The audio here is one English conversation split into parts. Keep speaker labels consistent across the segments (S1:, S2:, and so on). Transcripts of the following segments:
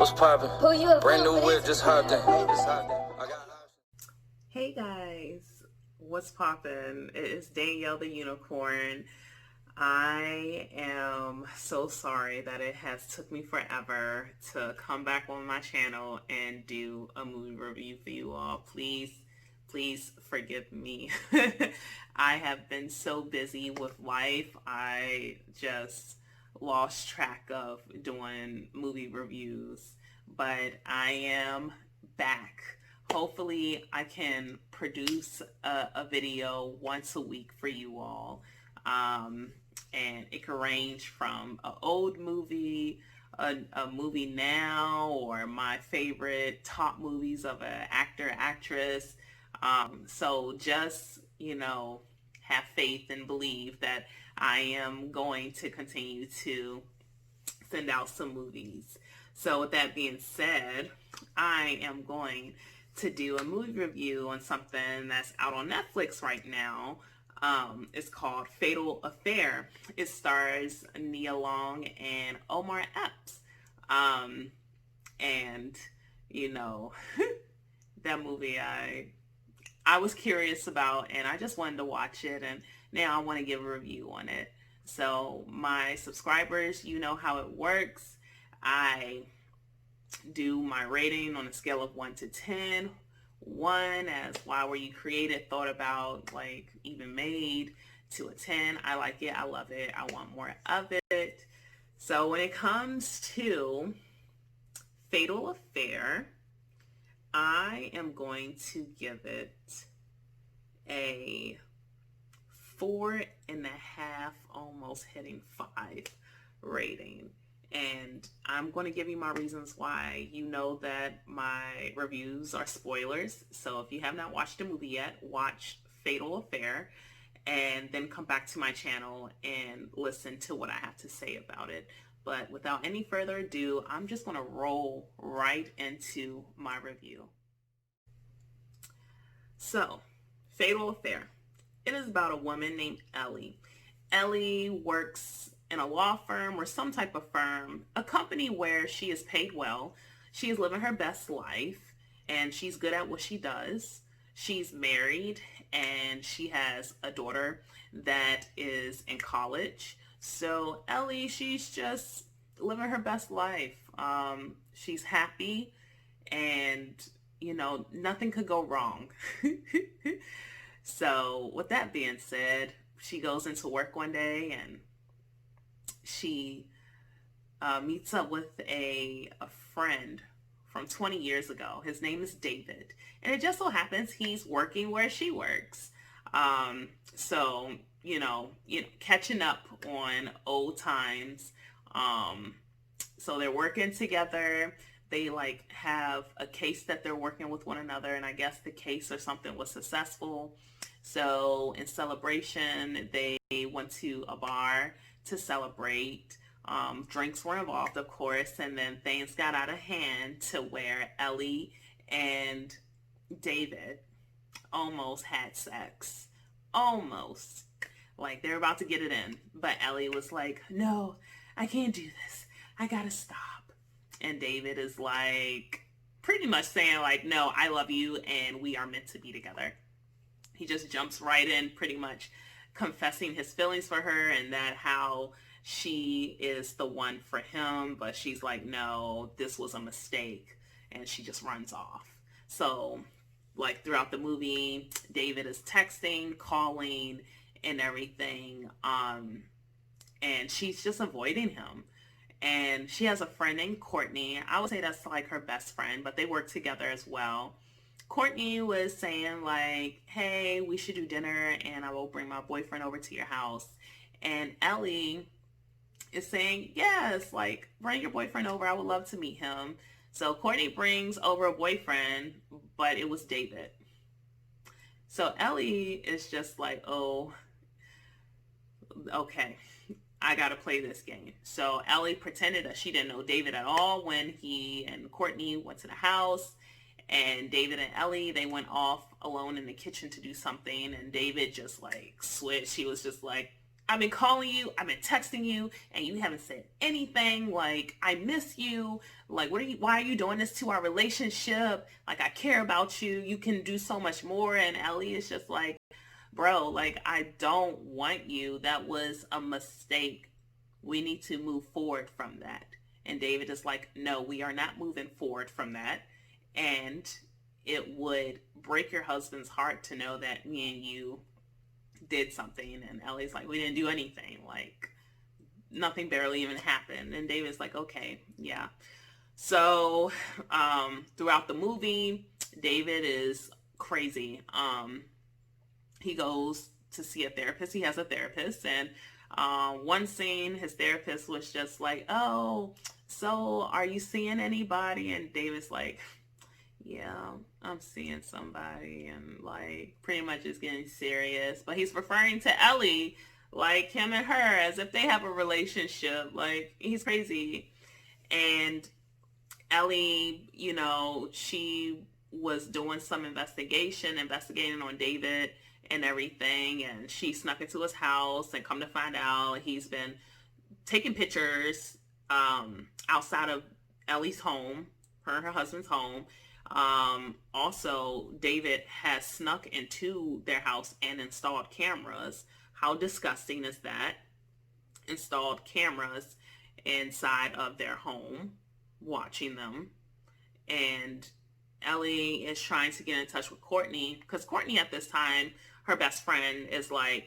S1: What's poppin'? Brand new whip, just hopped in.
S2: Hey guys, what's poppin'? It is Danielle the Unicorn. I am so sorry that it has took me forever to come back on my channel and do a movie review for you all. Please forgive me. I have been so busy with life. I just lost track of doing movie reviews, but I am back. Hopefully I can produce a video once a week for you all. And it can range from an old movie, a movie now, or my favorite top movies of an actor, actress. So just, have faith and believe that I am going to continue to send out some movies. So with that being said, I am going to do a movie review on something that's out on Netflix right now. It's called Fatal Affair. It stars Nia Long and Omar Epps. And that movie I was curious about, and I just wanted to watch it, and now I want to give a review on it. So my subscribers, you know how it works. I do my rating on a scale of 1 to 10. 1 as why were you created, thought about, like even made, to a 10. I like it, I love it, I want more of it. So when it comes to Fatal Affair, I am going to give it a 4.5, almost hitting 5 rating. And I'm going to give you my reasons why. You know that my reviews are spoilers. So if you have not watched the movie yet, watch Fatal Affair and then come back to my channel and listen to what I have to say about it. But without any further ado, I'm just going to roll right into my review. So, Fatal Affair. It is about a woman named Ellie. Ellie works in a law firm or some type of firm, a company where she is paid well. She is living her best life and she's good at what she does. She's married and she has a daughter that is in college. So Ellie, she's just living her best life. She's happy and, nothing could go wrong. So with that being said, she goes into work one day and she meets up with a friend from 20 years ago. His name is David. And it just so happens he's working where she works. So, catching up on old times. So they're working together. They have a case that they're working with one another. And I guess the case or something was successful. So in celebration, they went to a bar to celebrate. Drinks were involved, of course, and then things got out of hand to where Ellie and David almost had sex. Almost. Like they were about to get it in. But Ellie was like, no, I can't do this. I gotta stop. And David is like pretty much saying like, no, I love you and we are meant to be together. He just jumps right in, pretty much confessing his feelings for her and that how she is the one for him, but she's like, no, this was a mistake, and she just runs off. So throughout the movie, David is texting, calling, and everything, and she's just avoiding him. And she has a friend named Courtney. I would say that's like her best friend, but they work together as well. Courtney was saying like, hey, we should do dinner and I will bring my boyfriend over to your house. And Ellie is saying, yes, like bring your boyfriend over. I would love to meet him. So Courtney brings over a boyfriend, but it was David. So Ellie is just like, oh, okay, I gotta play this game. So Ellie pretended that she didn't know David at all when he and Courtney went to the house. And David and Ellie, they went off alone in the kitchen to do something. And David just like switched. He was just like, I've been calling you, I've been texting you, and you haven't said anything. Like, I miss you. Like, why are you doing this to our relationship? Like, I care about you. You can do so much more. And Ellie is just like, bro, like, I don't want you. That was a mistake. We need to move forward from that. And David is like, no, we are not moving forward from that. And it would break your husband's heart to know that me and you did something. And Ellie's like, we didn't do anything. Like, nothing barely even happened. And David's like, okay, yeah. So throughout the movie, David is crazy. He goes to see a therapist. He has a therapist. And one scene, his therapist was just like, oh, so are you seeing anybody? And David's like, yeah, I'm seeing somebody, and like pretty much is getting serious. But he's referring to Ellie, like him and her, as if they have a relationship. Like, he's crazy. And Ellie, you know, she was doing some investigating on David and everything, and she snuck into his house, and come to find out he's been taking pictures outside of Ellie's home, her and her husband's home. Also, David has snuck into their house and installed cameras. How disgusting is that? Installed cameras inside of their home, watching them. And Ellie is trying to get in touch with Courtney, because Courtney at this time, her best friend, is like,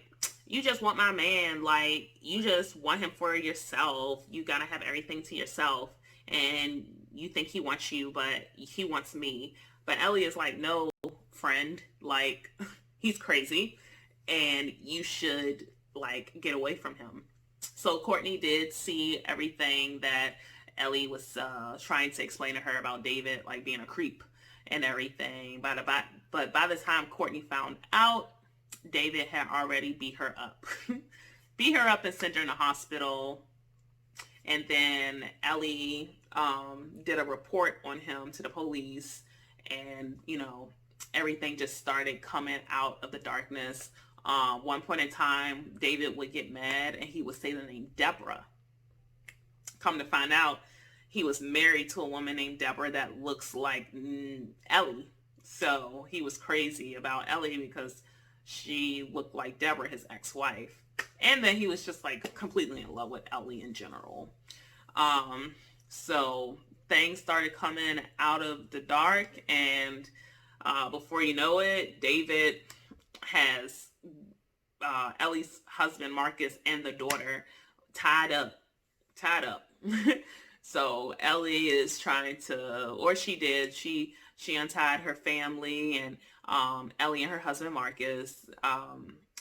S2: you just want my man. Like, you just want him for yourself. You gotta have everything to yourself. And you think he wants you, but he wants me. But Ellie is like, no, friend, like, he's crazy, and you should, like, get away from him. So Courtney did see everything that Ellie was trying to explain to her about David, like being a creep and everything. But by the time Courtney found out, David had already beat her up. Beat her up and sent her in the hospital. And then Ellie did a report on him to the police, and, you know, everything just started coming out of the darkness. One point in time, David would get mad and he would say the name Deborah. Come to find out, he was married to a woman named Deborah that looks like Ellie. So he was crazy about Ellie because she looked like Deborah, his ex-wife. And then he was just like completely in love with Ellie in general. So things started coming out of the dark, and before you know it, David has Ellie's husband Marcus and the daughter tied up. So Ellie is trying to, or she did, she untied her family, and Ellie and her husband Marcus,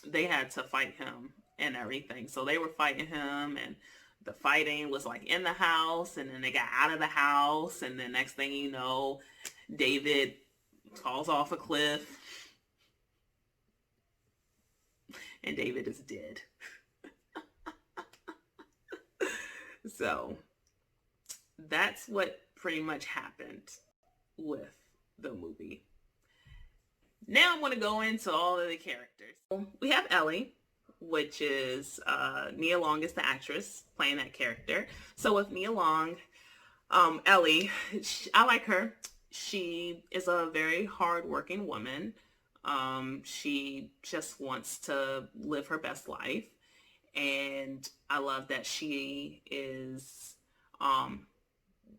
S2: they had to fight him and everything. So they were fighting him, and the fighting was like in the house, and then they got out of the house, and then next thing you know, David falls off a cliff, and David is dead. So that's what pretty much happened with the movie. Now I'm going to go into all of the characters. We have Ellie, which is Nia Long is the actress playing that character. So with Nia Long, Ellie, I like her. She is a very hardworking woman. She just wants to live her best life. And I love that she is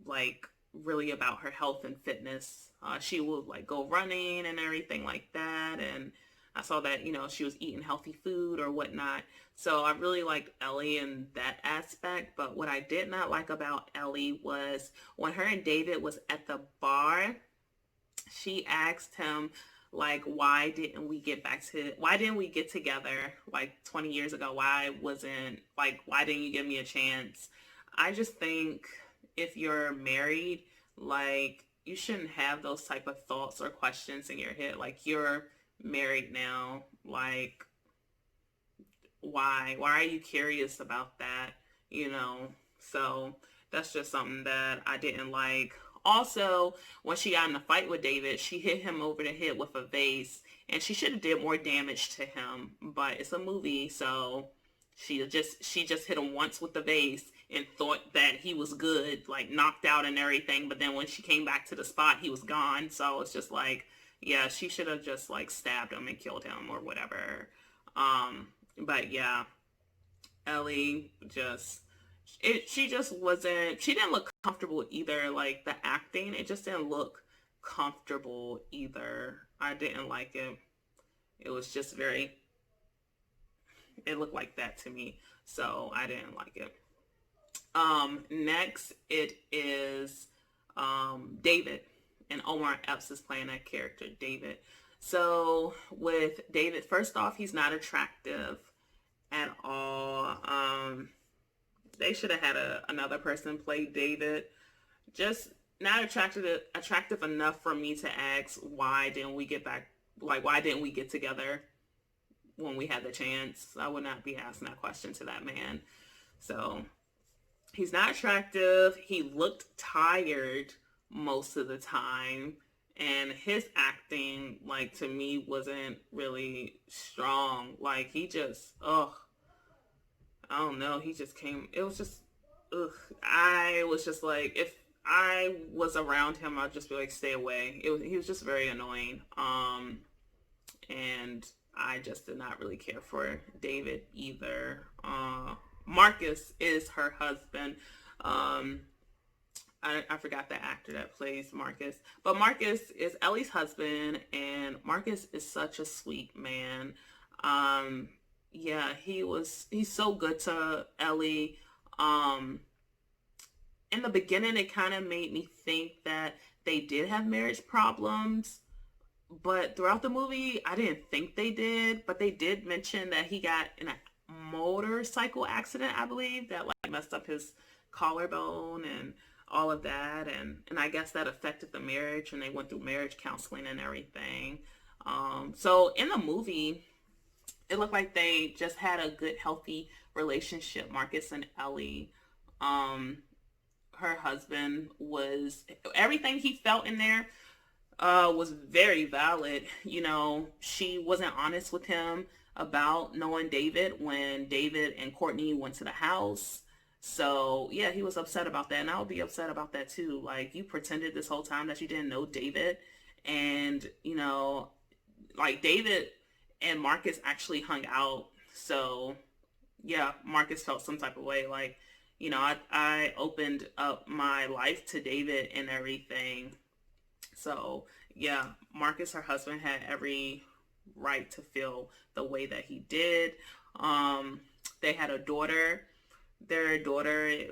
S2: like really about her health and fitness. She will like go running and everything like that. And I saw that, you know, she was eating healthy food or whatnot. So I really liked Ellie in that aspect. But what I did not like about Ellie was when her and David was at the bar, she asked him, like, why didn't we get together like 20 years ago? Why didn't you give me a chance? I just think if you're married, like, you shouldn't have those type of thoughts or questions in your head. Like, you're married now. Like, why are you curious about that? You know, so that's just something that I didn't like. Also, when she got in a fight with David, she hit him over the head with a vase, and she should have did more damage to him, but it's a movie, so She just hit him once with the vase and thought that he was good, like knocked out and everything. But then when she came back to the spot, he was gone. So it's just like, yeah, she should have just like stabbed him and killed him or whatever. But yeah, Ellie just she just wasn't, she didn't look comfortable either. Like the acting, it just didn't look comfortable either. I didn't like it. It was just very, it looked like that to me. So I didn't like it. Next it is David, and Omar Epps is playing that character, David. So with David, first off, he's not attractive at all. They should have had another person play David. Just not attractive enough for me to ask, why didn't we get back? Like, why didn't we get together when we had the chance? I would not be asking that question to that man. So he's not attractive. He looked tired most of the time. And his acting, like, to me, wasn't really strong. Like, he just, I don't know. He just came, it was just, I was just like, if I was around him, I'd just be like, stay away. He was just very annoying. And I just did not really care for David either. Marcus is her husband. I forgot the actor that plays Marcus, but Marcus is Ellie's husband, and Marcus is such a sweet man. Yeah, he's so good to Ellie. In the beginning, it kind of made me think that they did have marriage problems, but throughout the movie, I didn't think they did, but they did mention that he got in a motorcycle accident, I believe, that like messed up his collarbone and all of that, and I guess that affected the marriage, and they went through marriage counseling and everything. So in the movie, it looked like they just had a good, healthy relationship, Marcus and Ellie. Her husband was, everything he felt in there was very valid. You know, she wasn't honest with him about knowing David when David and Courtney went to the house. So yeah, he was upset about that, and I would be upset about that too. Like, you pretended this whole time that you didn't know David, and you know, like David and Marcus actually hung out. So yeah, Marcus felt some type of way. Like, you know, I opened up my life to David and everything. So yeah, Marcus, her husband, had every right to feel the way that he did. They had a daughter. Their daughter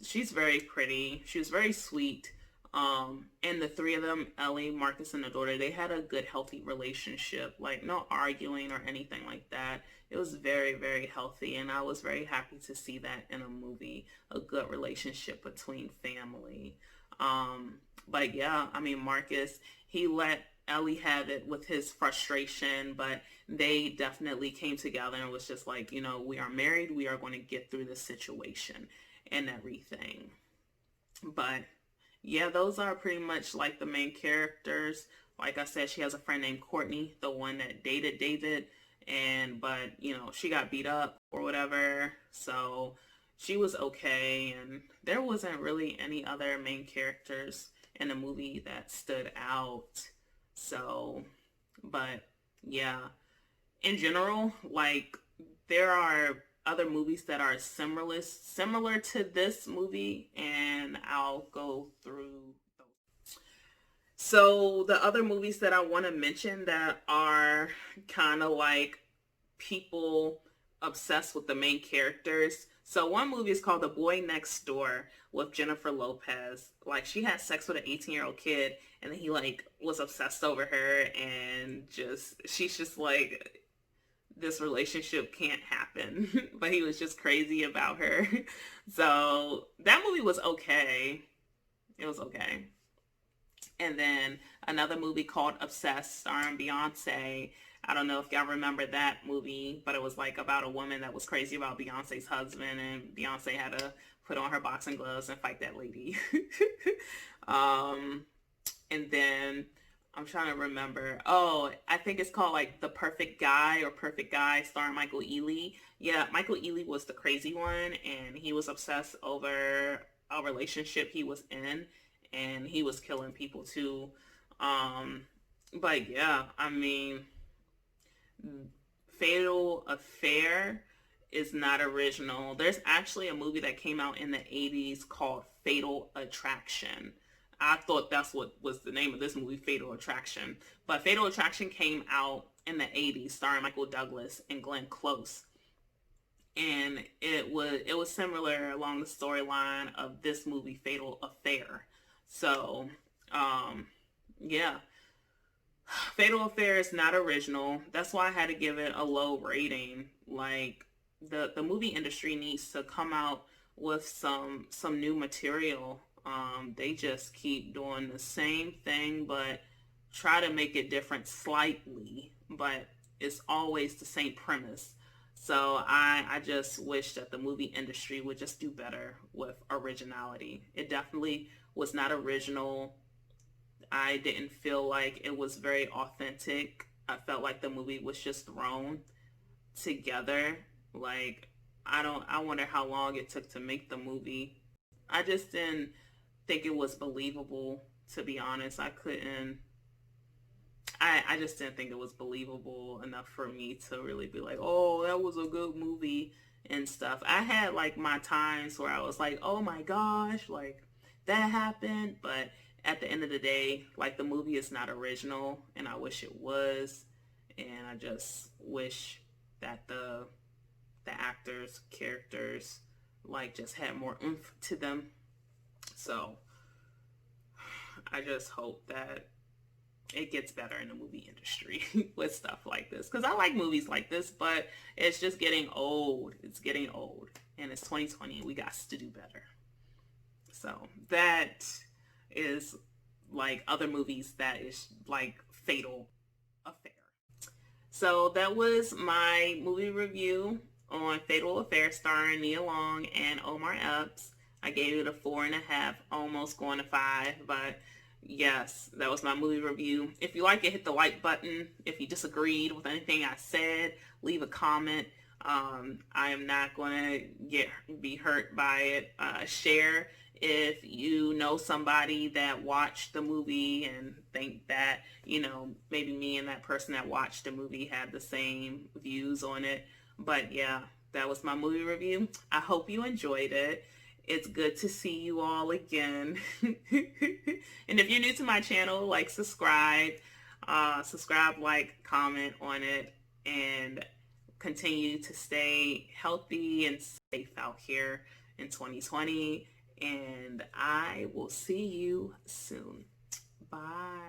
S2: she's very pretty. She was very sweet. And the three of them, Ellie, Marcus, and the daughter, they had a good, healthy relationship. Like, no arguing or anything like that. It was very, very healthy, and I was very happy to see that in a movie, a good relationship between family. But yeah, I mean, Marcus, he let Ellie have it with his frustration, but they definitely came together and was just like, you know, we are married, we are going to get through this situation and everything. But yeah, those are pretty much like the main characters. Like I said, she has a friend named Courtney, the one that dated David, but you know, she got beat up or whatever, so she was okay, and there wasn't really any other main characters in the movie that stood out. So, but yeah, in general, like, there are other movies that are similar to this movie, and I'll go through those. So the other movies that I want to mention that are kind of like people obsessed with the main characters. So one movie is called The Boy Next Door with Jennifer Lopez. Like, she had sex with an 18-year-old kid, and then he like was obsessed over her, and she's just like, this relationship can't happen. But he was just crazy about her. So that movie was okay. It was okay. And then another movie called Obsessed, starring Beyonce. I don't know if y'all remember that movie, but it was like about a woman that was crazy about Beyonce's husband, and Beyonce had to put on her boxing gloves and fight that lady. And then I'm trying to remember. Oh, I think it's called like The Perfect Guy or Perfect Guy, starring Michael Ealy. Yeah, Michael Ealy was the crazy one, and he was obsessed over a relationship he was in, and he was killing people too. Um, but yeah, I mean, Fatal Affair is not original. There's actually a movie that came out in the 80s called Fatal Attraction. I thought that's what was the name of this movie, Fatal Attraction. But Fatal Attraction came out in the 80s, starring Michael Douglas and Glenn Close. And it was similar along the storyline of this movie, Fatal Affair. So, yeah, Fatal Affair is not original. That's why I had to give it a low rating. Like the movie industry needs to come out with some new material. They just keep doing the same thing, but try to make it different slightly, but it's always the same premise. So I just wish that the movie industry would just do better with originality. It definitely was not original. I didn't feel like it was very authentic. I felt like the movie was just thrown together. Like, I wonder how long it took to make the movie. I just didn't think it was believable, to be honest. I just didn't think it was believable enough for me to really be like, oh, that was a good movie and stuff. I had like my times where I was like, oh my gosh, like that happened. But at the end of the day, like the movie is not original, and I wish it was. And I just wish that the actors, characters, like just had more oomph to them. So I just hope that it gets better in the movie industry with stuff like this, because I like movies like this, but it's just getting old. It's getting old, and it's 2020 and we got to do better. So that is like other movies that is like Fatal Affair. So that was my movie review on Fatal Affair, starring Nia Long and Omar Epps. I gave it a 4.5, almost going to 5, but yes, that was my movie review. If you like it, hit the like button. If you disagreed with anything I said, leave a comment. I am not going to be hurt by it. Share if you know somebody that watched the movie and think that, maybe me and that person that watched the movie had the same views on it. But yeah, that was my movie review. I hope you enjoyed it. It's good to see you all again. And if you're new to my channel, like, subscribe, like, comment on it, and continue to stay healthy and safe out here in 2020. And I will see you soon. Bye.